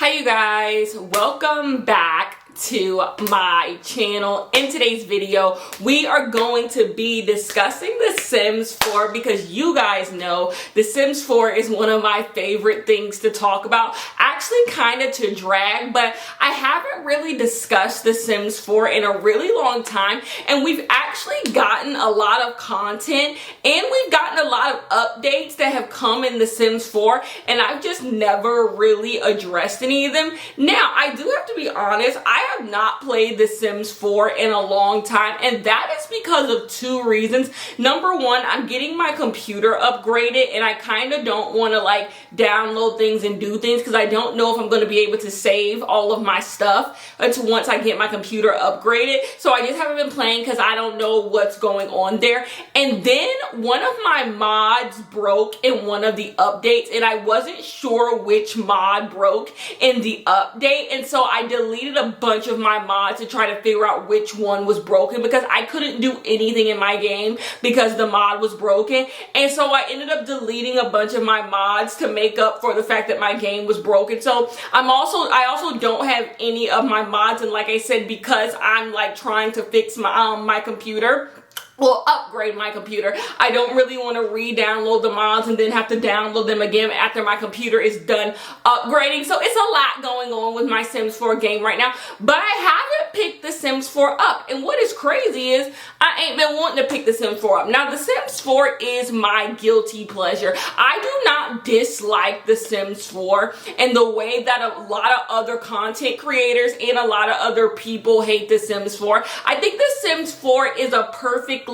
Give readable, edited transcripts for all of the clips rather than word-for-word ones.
Hi you guys, welcome back to my channel. In today's video we are going to be discussing The Sims 4 because you guys know The Sims 4 is one of my favorite things to talk about, actually kind of to drag, but I haven't really discussed The Sims 4 in a really long time, and we've actually gotten a lot of content and we've gotten a lot of updates that have come in The Sims 4, and I've just never really addressed any of them. Now I do have to be honest, I have not played The Sims 4 in a long time, and that is because of two reasons. Number one, I'm getting my computer upgraded and I kind of don't want to like download things and do things because I don't know if I'm going to be able to save all of my stuff until once I get my computer upgraded. So I just haven't been playing because I don't know what's going on there. And then one of my mods broke in one of the updates and I wasn't sure which mod broke in the update, and so I deleted a bunch of my mods to try to figure out which one was broken because I couldn't do anything in my game because the mod was broken. And so I ended up deleting a bunch of my mods to make up for the fact that my game was broken. So I also don't have any of my mods, and like I said, because I'm like trying to fix my computer, well, upgrade my computer, I don't really want to re-download the mods and then have to download them again after my computer is done upgrading. So it's a lot going on with my Sims 4 game right now, but I haven't picked The Sims 4 up. And what is crazy is I ain't been wanting to pick The Sims 4 up. Now, The Sims 4 is my guilty pleasure. I do not dislike The Sims 4 and the way that a lot of other content creators and a lot of other people hate The Sims 4. I think The Sims 4 is a perfect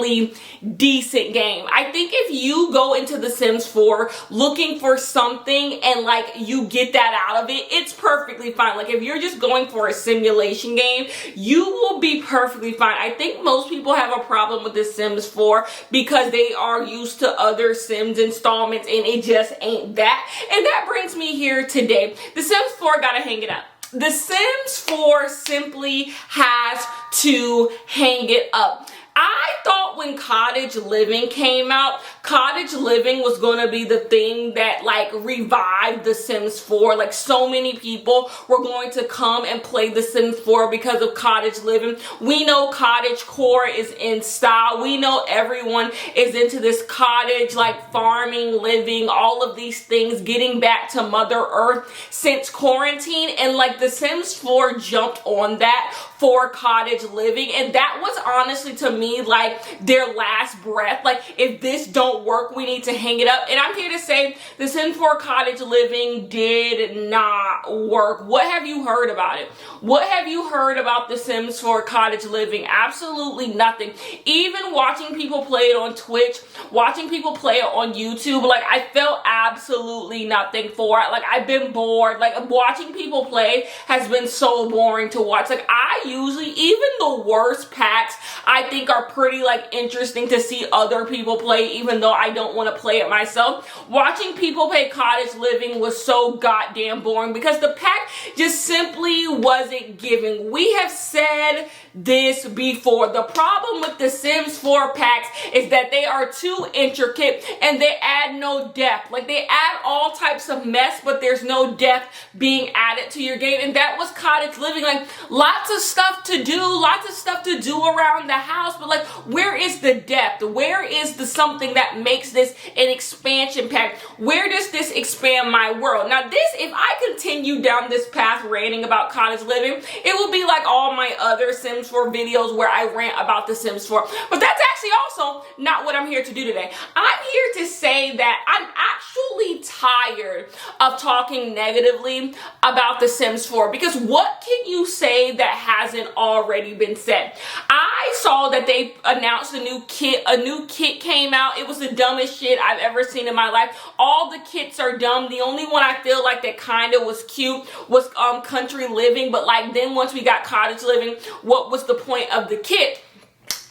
decent game. I think if you go into The Sims 4 looking for something and like you get that out of it, it's perfectly fine. Like if you're just going for a simulation game, you will be perfectly fine. I think most people have a problem with The Sims 4 because they are used to other Sims installments and it just ain't that. And that brings me here today. The Sims 4 gotta hang it up. The Sims 4 simply has to hang it up. I thought when Cottage Living came out, Cottage Living was going to be the thing that like revived The Sims 4. Like so many people were going to come and play The Sims 4 because of Cottage Living. We know cottage core is in style. We know everyone is into this cottage, like farming, living, all of these things, getting back to Mother Earth since quarantine. And like The Sims 4 jumped on that for Cottage Living, and that was honestly to me like their last breath. Like if this don't work, we need to hang it up. And I'm here to say The Sims 4 Cottage Living did not work. What have you heard about it? What have you heard about The Sims 4 Cottage Living? Absolutely nothing. Even watching people play it on Twitch, watching people play it on YouTube, like I felt absolutely nothing for it. Like I've been bored. Like watching people play has been so boring to watch. Like I usually, even the worst packs I think are pretty like interesting to see other people play, even though I don't want to play it myself. Watching people play Cottage Living was so goddamn boring because the pack just simply wasn't giving. We have said this before. The problem with the Sims 4 packs is that they are too intricate and they add no depth. Like they add all types of mess, but there's no depth being added to your game. And that was Cottage Living. Like lots of stuff to do around the house, but like where is the depth? Where is the something that makes this an expansion pack? Where does this expand my world? Now this, if I continue down this path ranting about Cottage Living, it will be like all my other Sims 4 videos where I rant about The Sims 4. But that's actually also not what I'm here to do today. I'm here to say that I'm actually tired of talking negatively about The Sims 4 because what can you say that hasn't already been said? I saw that they announced a new kit. A new kit came out. It was the dumbest shit I've ever seen in my life. All the kits are dumb. The only one I feel like that kind of was cute was Country Living, but like then once we got Cottage Living, what was the point of the kit?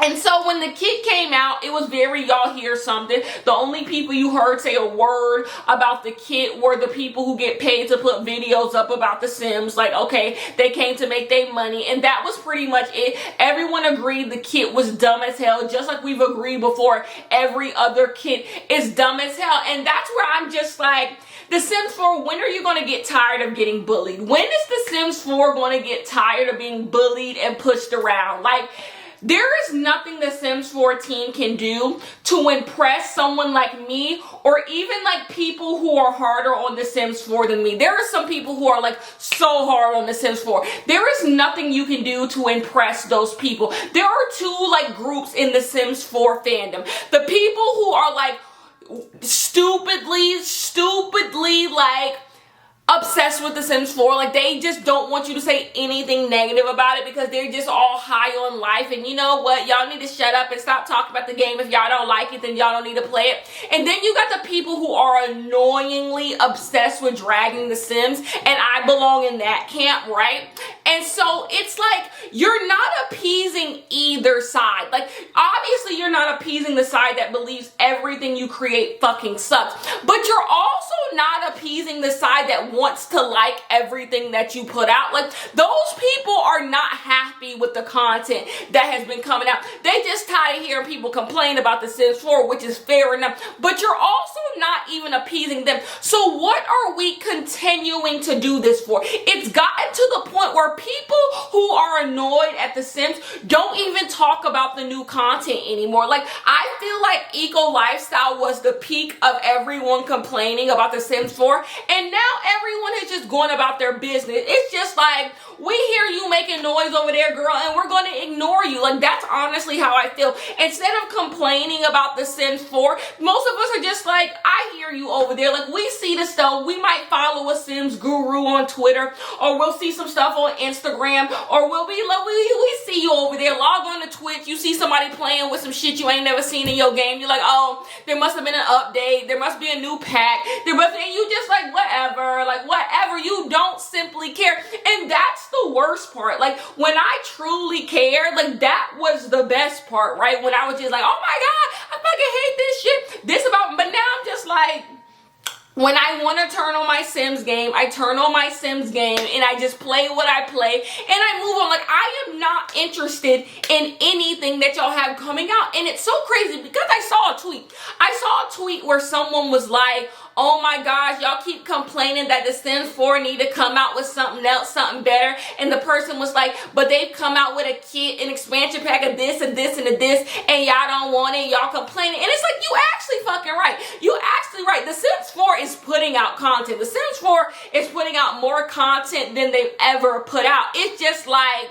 And so when the kit came out, it was very y'all hear something. The only people you heard say a word about the kit were the people who get paid to put videos up about The Sims. Like, okay, they came to make their money. And that was pretty much it. Everyone agreed the kit was dumb as hell, just like we've agreed before. Every other kit is dumb as hell. And that's where I'm just like, The Sims 4, when are you going to get tired of getting bullied? When is The Sims 4 going to get tired of being bullied and pushed around? Like, there is nothing the Sims 4 team can do to impress someone like me, or even like people who are harder on The Sims 4 than me. There are some people who are like so hard on The Sims 4. There is nothing you can do to impress those people. There are two like groups in The Sims 4 fandom. The people who are like stupidly like obsessed with The Sims 4. Like, they just don't want you to say anything negative about it because they're just all high on life. And you know what? Y'all need to shut up and stop talking about the game. If y'all don't like it, then y'all don't need to play it. And then you got the people who are annoyingly obsessed with dragging The Sims, and I belong in that camp, right? And so it's like, you're not appeasing either side. Like, obviously you're not appeasing the side that believes everything you create fucking sucks, but you're also not appeasing the side that wants to like everything that you put out. Like, those people are not happy with the content that has been coming out. They just tired of hearing people complain about The Sims 4, which is fair enough, but you're also not even appeasing them. So what are we continuing to do this for? It's gotten to the point where people who are annoyed at The Sims don't even talk about the new content anymore. Like, I feel like Eco Lifestyle was the peak of everyone complaining about The Sims 4, and now everyone is just going about their business. It's just like, we hear you making noise over there, girl, and we're going to ignore you. Like, that's honestly how I feel. Instead of complaining about The Sims 4, most of us are just like, I hear you over there. Like, we see the stuff. We might follow a Sims guru on Twitter, or we'll see some stuff on Instagram, or we'll be like, we see you over there. Log on to Twitch. You see somebody playing with some shit you ain't never seen in your game. You're like, oh, there must have been an update. There must be a new pack. And you just like, whatever. Like, whatever. You don't simply care. And that's the worst part. Like, when I truly cared, like, that was the best part, right? When I was just like, oh my God, I fucking hate this shit. But now I'm just like, when I want to turn on my Sims game, I turn on my Sims game and I just play what I play and I move on. Like, I am not interested in anything that y'all have coming out. And it's so crazy because I saw a tweet. I saw a tweet where someone was like, oh my gosh, y'all keep complaining that The Sims 4 need to come out with something else, something better. And the person was like, but they've come out with a kit, an expansion pack of this and this and this, and y'all don't want it, y'all complaining. And it's like, you actually fucking right. You actually right. The Sims 4 is putting out content. The Sims 4 is putting out more content than they've ever put out. It's just like,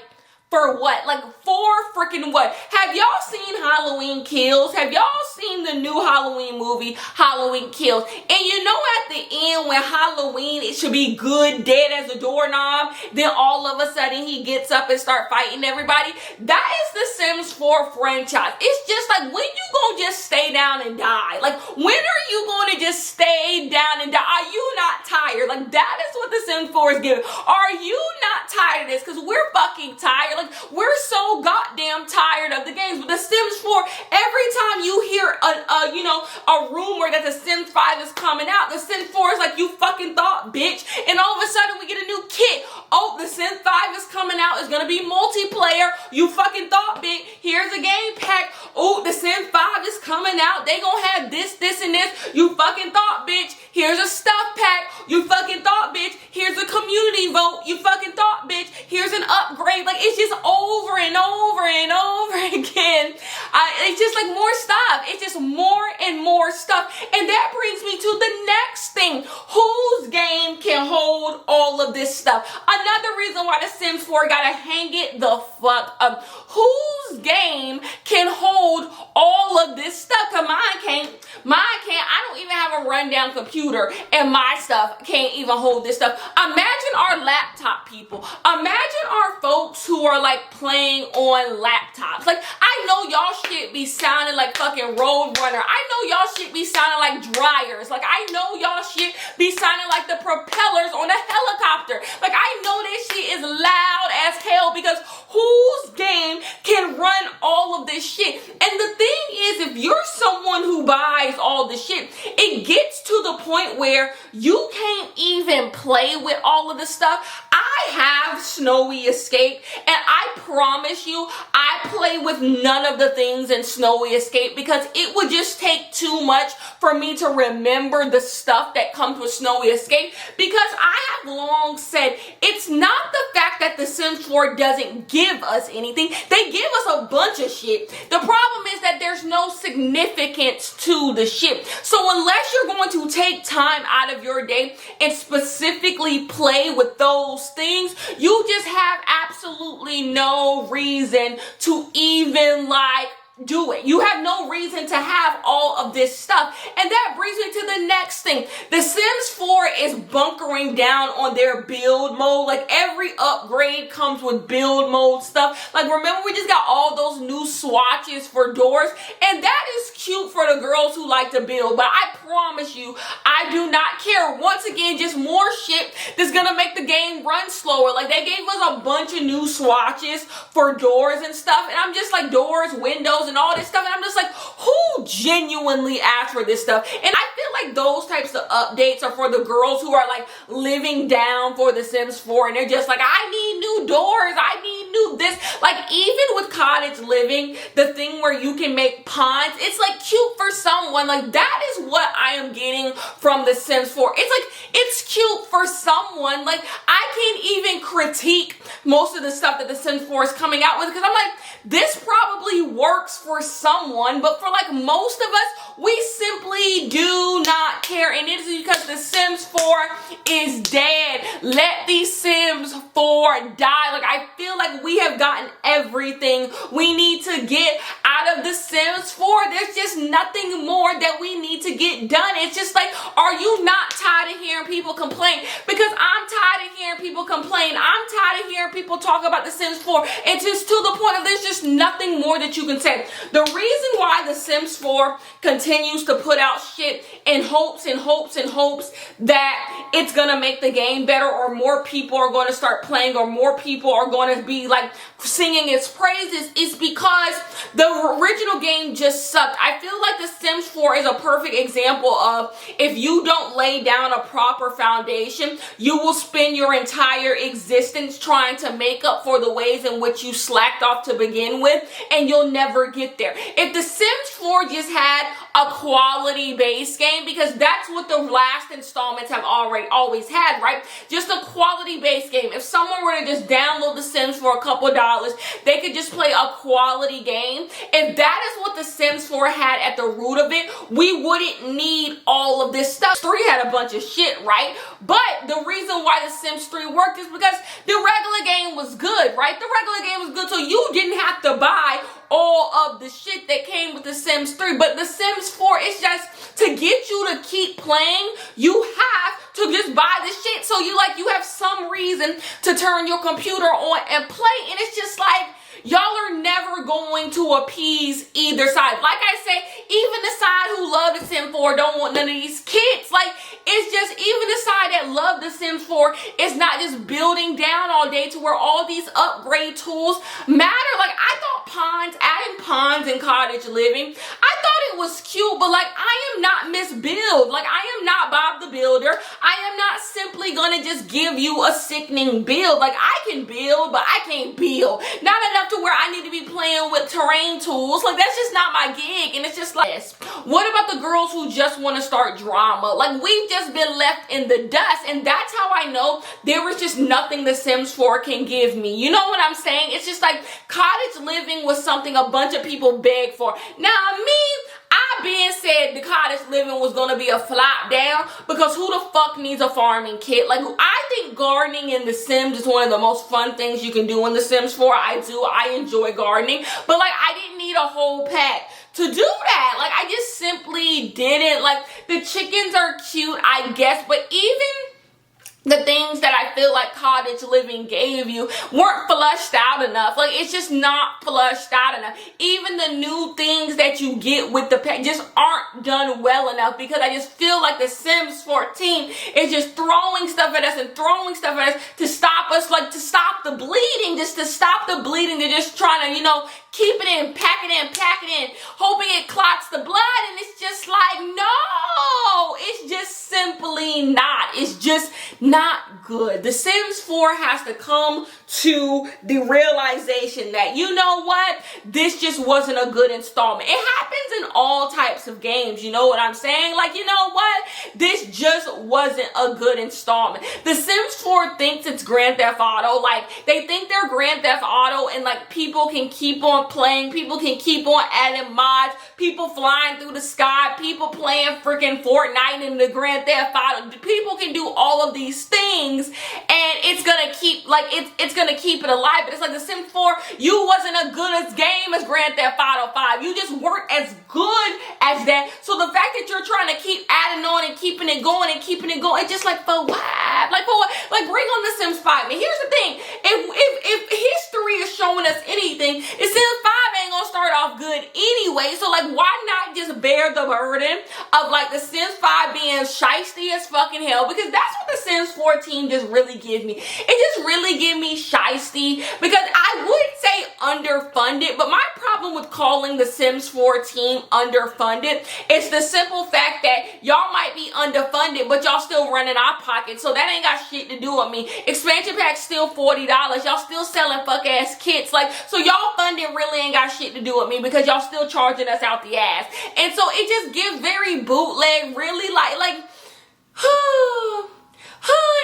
for what? Like, for freaking what? Have y'all seen Halloween Kills? Have y'all seen the new Halloween movie, Halloween Kills? And you know, at the end when Halloween, it should be good, dead as a doorknob, then all of a sudden he gets up and start fighting everybody? That is the Sims 4 franchise. It's just like, when you gonna just stay down and die? Like, when are you gonna just stay down and die? Are you not tired? Like, that is what the Sims 4 is giving. Are you not tired of this? Because we're fucking tired. Like, we're so goddamn tired of the games. But The Sims 4, every time you hear a rumor that The Sims 5 is coming out, The Sims 4 is like, you fucking thought, bitch. And all of a sudden we get a new kit. Oh, The Sims 5 is coming out. It's gonna be multiplayer. You fucking thought, bitch. Here's a game pack. Oh, The Sims 5 is coming out. They gonna have this, and this. You fucking thought, bitch. Here's a stuff pack. You fucking thought, bitch. Here's a community vote. You fucking thought, bitch. Here's an upgrade. Like, it's just over and over and over again. It's just like more stuff. It's just more and more stuff. And that brings me to the next thing. Whose game can hold all of this stuff? Another reason why The Sims 4 gotta hang it the fuck up. Whose game can hold all of this stuff? Cause mine can't. I don't even have a rundown computer, and my stuff can't even hold this stuff. Imagine our laptop people. Imagine our folks who are like playing on laptops. Like, I know y'all shit be sounding like fucking Roadrunner. I know y'all shit be sounding like dryers. Like, I know y'all shit be sounding like the propellers on a helicopter. Like, I know this shit is loud as hell, because whose game can run all of this shit? And the thing is, if you're someone who buys all the shit, it gets to the point where you can't even play with all of the stuff. I I have Snowy Escape, and I promise you, I play with none of the things in Snowy Escape because it would just take too much for me to remember the stuff that comes with Snowy Escape, because I have long said it's not the fact that The Sims 4 doesn't give us anything. They give us a bunch of shit. The problem is that there's no significance to the shit. So unless you're going to take time out of your day and specifically play with those things, you just have absolutely no reason to even do it. You have no reason to have all of this stuff. And that brings me to the next thing. The Sims 4 is bunkering down on their build mode. Like, every upgrade comes with build mode stuff. Like, remember we just got all those new swatches for doors, and that is cute for the girls who like to build, but I promise you, I do not care. Once again, just more shit that's gonna make the game run slower. Like, they gave us a bunch of new swatches for doors and stuff, and I'm just like, doors, windows, and all this stuff, and I'm just like, who genuinely asked for this stuff? And I feel like those types of updates are for the girls who are like living down for The Sims 4, and they're just like, I need new doors, I need new this. Like, even with cottage living, the thing where you can make ponds, it's like cute for someone. Like, that is what I am getting from The Sims 4. It's like, it's cute for someone. Like, I can't even critique most of the stuff that The Sims 4 is coming out with, because I'm like, this probably works for someone, but for like most of us, we simply do not care. And it is because The Sims 4 is dead. Let The Sims 4 die. Like, I feel like we have gotten everything we need to get out of The Sims 4. There's just nothing more that we need to get done. It's just like, are you not tired of hearing people complain? Because I'm tired of hearing people complain. I'm tired of hearing people talk about The Sims 4. It's just to the point of there's just nothing more that you can say. The reason why The Sims 4 continues to put out shit in hopes and hopes and hopes that it's gonna make the game better, or more people are going to start playing, or more people are going to be like singing its praises, is because the original game just sucked. I feel like The Sims 4 is a perfect example of, if you don't lay down a proper foundation, you will spend your entire existence trying to make up for the ways in which you slacked off to begin with, and you'll never get there. If The Sims 4 just had a quality base game, because that's what the last installments have always had, right? Just a quality base game. If someone were to just download The Sims for a couple of dollars, they could just play a quality game. If that is what The Sims 4 had at the root of it, we wouldn't need all of this stuff. 3 had a bunch of shit, right? But the reason why The Sims 3 worked is because the regular game was good, right? The regular game was good, so you didn't have to buy all of the shit that came with The Sims 3. But The Sims 4 is just to get you to keep playing. You have to just buy the shit, so you have some reason to turn your computer on and play. And it's just like, y'all are never going to appease either side. Like I say, even the side who love The Sims 4 don't want none of these kids. Like, it's just, even the side that love The Sims 4 is not just building down all day to where all these upgrade tools matter. Like, I thought adding ponds in cottage living, I thought it was cute, but like, I am not Miss Build. Like, I am not Bob the Builder. I am not simply gonna just give you a sickening build. Like, I can build, but I can't build. Not enough to where I need to be playing with terrain tools. Like, that's just not my gig. And it's just like, what about the girls who just want to start drama? Like, we've just been left in the dust, and that's how I know there was just nothing The Sims 4 can give me. You know what I'm saying? It's just like, cottage living was something a bunch of people begged for. Now, I been said the cottage living was gonna be a flop down, because who the fuck needs a farming kit? Like, I think gardening in The Sims is one of the most fun things you can do in The Sims 4. I enjoy gardening, but like, I didn't need a whole pack to do that. Like, I just simply didn't. Like, the chickens are cute, I guess, but even the things that I feel like cottage living gave you weren't flushed out enough. Like, it's just not flushed out enough. Even the new things that you get with the pet just aren't done well enough, because I just feel like The Sims 14 is just throwing stuff at us and throwing stuff at us to stop us, like, to stop the bleeding, just to stop the bleeding. They're just trying to, keep it in, pack it in, hoping it clots the blood, and it's just like, no, it's just simply not. It's just not good. The Sims 4 has to come to the realization that, you know what, this just wasn't a good installment. It happens in all types of games, you know what I'm saying? Like, you know what, this just wasn't a good installment. The Sims 4 thinks it's Grand Theft Auto. Like, they think they're Grand Theft Auto, and like people can keep on playing, people can keep on adding mods, people flying through the sky, people playing freaking Fortnite in the Grand Theft Auto. People can do all of these things, and it's gonna keep, like, it's gonna keep it alive. But it's like the Sims 4, you wasn't as good as game as Grand Theft Auto 5. You just weren't as good as that. So the fact that you're trying to keep adding on and keeping it going, it's just like, for what? Like, for what? Like, bring on the Sims 5. And here's the thing, if history is showing us anything, the Sims 5 ain't gonna start off good anyway. So like, why not just bear the burden of like the Sims 5 being shiesty as fucking hell? Because that's what the Sims 4 team just really gives me. It just really gives me shiesty, because I would say underfunded, but my problem with calling the Sims 4 team underfunded is the simple fact that y'all might be underfunded, but y'all still running our pockets, so that ain't got shit to do with me. Expansion pack's still $40. Y'all still selling fuck ass kits. Like, so y'all funding really ain't got shit to do with me, because y'all still charging us out the ass. And so it just gives very bootleg, really like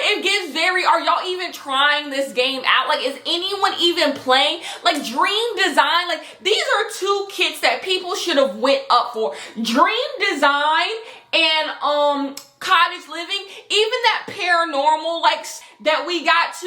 it gives very, are y'all even trying this game out? Like, is anyone even playing? Like, Dream Design, like, these are two kits that people should have went up for. Dream Design and Cottage Living, even that Paranormal, like, that we got to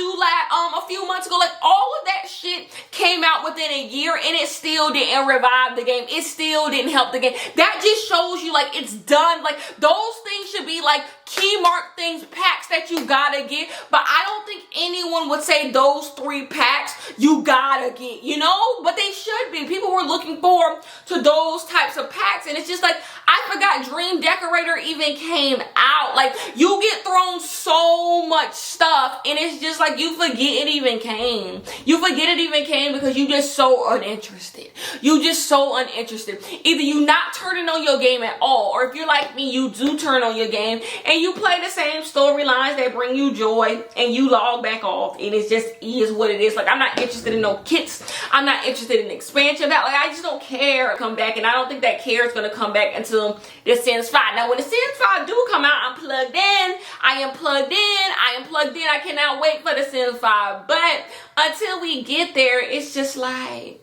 a few months ago, like, all of that shit came out within a year, and it still didn't revive the game. It still didn't help the game. That just shows you, like, it's done. Like, those things should be like key mark things, packs that you gotta get. But I don't think anyone would say those 3 packs you gotta get, you know? But they should be. People were looking forward to those types of packs, and it's just like, I forgot Dream Decorator even came out. Like, you get thrown so much stuff, and it's just like, you forget it even came. You forget it even came because you just so uninterested. You just so uninterested. Either you not turning on your game at all, or if you're like me, you do turn on your game and you play the same storylines that bring you joy, and you log back off, and it just is what it is. Like, I'm not interested in no kits. I'm not interested in expansion. Like, I just don't care to come back, and I don't think that care is going to come back until the Sims 5. Now, when the Sims 5 do come out, I'm plugged in. I am plugged in. I cannot wait for the Sims 5. But until we get there, it's just like,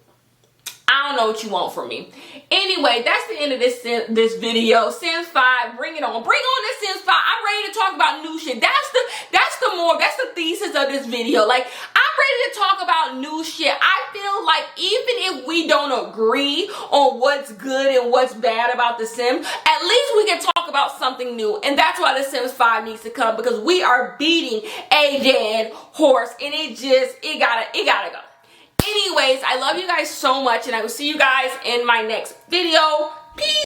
I don't know what you want from me. Anyway, that's the end of this video. Sims 5, bring it on. Bring on the Sims 5. I'm ready to talk about new shit. That's the thesis of this video. Like, I'm ready to talk about new shit. I feel like even if we don't agree on what's good and what's bad about the Sims, at least we can talk about something new. And that's why the Sims 5 needs to come, because we are beating a dead horse, and it gotta go. Anyways, I love you guys so much, and I will see you guys in my next video. Peace.